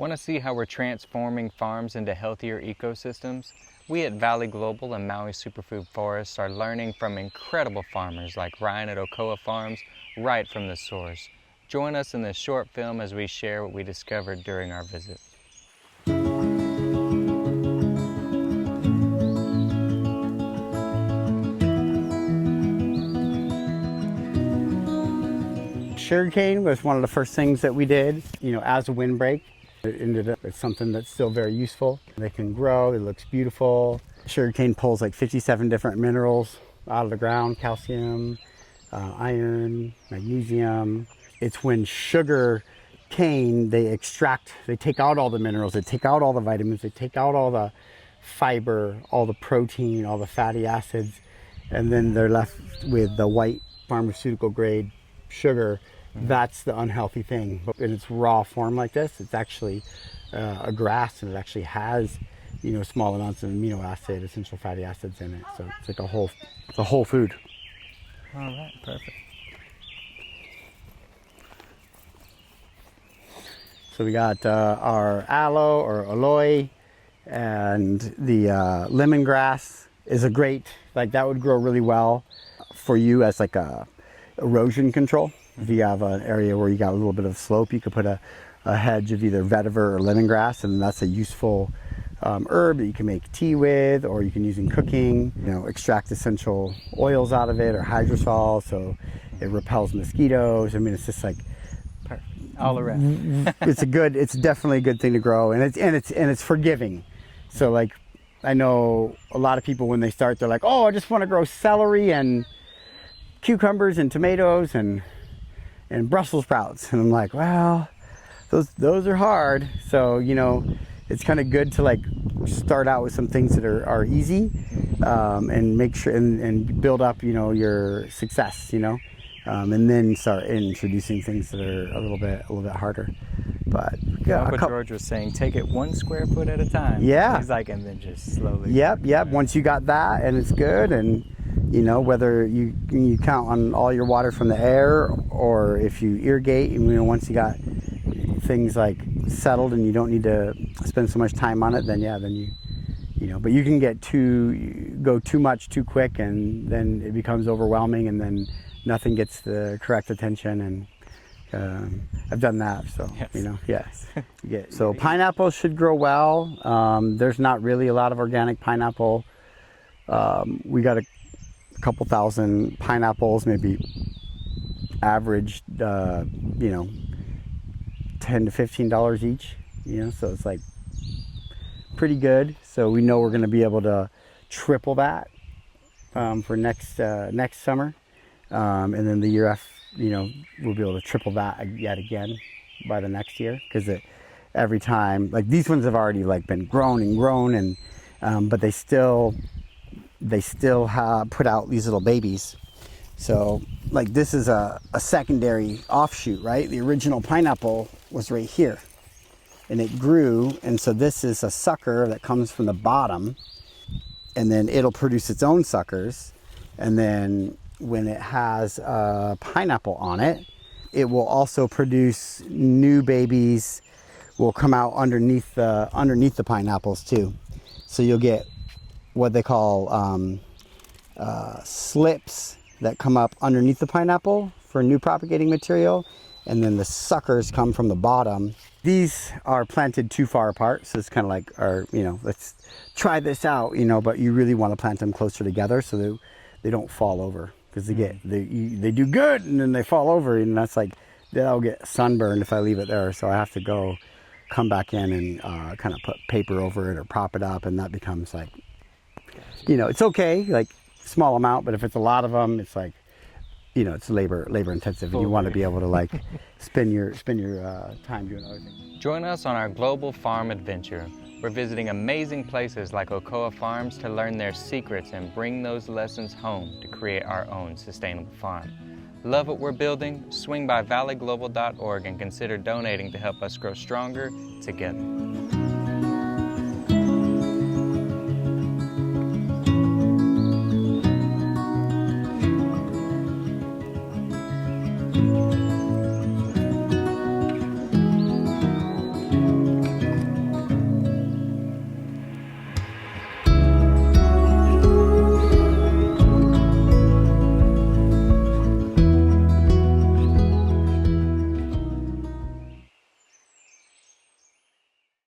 Want to see how we're transforming farms into healthier ecosystems? We at Valley Global and Maui Superfood Forests are learning from incredible farmers like Ryan at Okcoa Farms right from the source. Join us in this short film as we share what we discovered during our visit. Sugarcane was one of the first things that we did, as a windbreak. It ended up as something that's still very useful. They can grow, it looks beautiful. Sugarcane pulls like 57 different minerals out of the ground: calcium, iron, magnesium. It's when sugar cane, they take out all the minerals, they take out all the vitamins, they take out all the fiber, all the protein, all the fatty acids, and then they're left with the white pharmaceutical grade sugar. That's the unhealthy thing. But in its raw form like this, it's actually a grass, and it actually has, small amounts of amino acid, essential fatty acids in it. So it's like a whole food. All right, perfect. So we got our aloe or aloe, and the lemongrass is a great, that would grow really well for you as like a erosion control. If you have an area where you got a little bit of slope, you could put a hedge of either vetiver or lemongrass, and that's a useful herb that you can make tea with, or you can use in cooking. Extract essential oils out of it, or hydrosol, so it repels mosquitoes. I mean, it's just like perfect all around. It's definitely a good thing to grow, and it's forgiving. So I know a lot of people when they start, they're like, oh, I just want to grow celery and cucumbers and tomatoes and Brussels sprouts, and I'm like, well, those are hard. So it's kind of good to start out with some things that are easy, and make sure and build up your success, and then start introducing things that are a little bit harder. But yeah, Uncle George was saying, take it 1 square foot at a time. Yeah. He's like, and then just slowly. Yep. Once you got that, and it's good, and whether you count on all your water from the air, or if you irrigate, and once you got things settled and you don't need to spend so much time on it, then but you can go too much too quick, and then it becomes overwhelming, and then nothing gets the correct attention. And I've done that, so yes. So pineapples should grow well. There's not really a lot of organic pineapple. We got a couple thousand pineapples, maybe averaged $10 to $15 each, so it's pretty good. So we know we're going to be able to triple that for next summer, and then the year after, we'll be able to triple that yet again by the next year, because every time, these ones have already been grown, and but they still put out these little babies. So this is a secondary offshoot, right? The original pineapple was right here, and it grew, and so this is a sucker that comes from the bottom, and then it'll produce its own suckers, and then when it has a pineapple on it, it will also produce new babies, will come out underneath the pineapples too. So you'll get what they call slips that come up underneath the pineapple for new propagating material, and then the suckers come from the bottom. These are planted too far apart, so it's kind of let's try this out, but you really want to plant them closer together so they don't fall over, because they do good and then they fall over, and that's they'll get sunburned if I leave it there. So I have to come back in and kind of put paper over it or prop it up, and that becomes it's okay, small amount, but if it's a lot of them, it's it's labor intensive, and you want to be able to spend your time doing other things. Join us on our global farm adventure. We're visiting amazing places like Okkoa Farms to learn their secrets and bring those lessons home to create our own sustainable farm. Love what we're building? Swing by valleyglobal.org and consider donating to help us grow stronger together.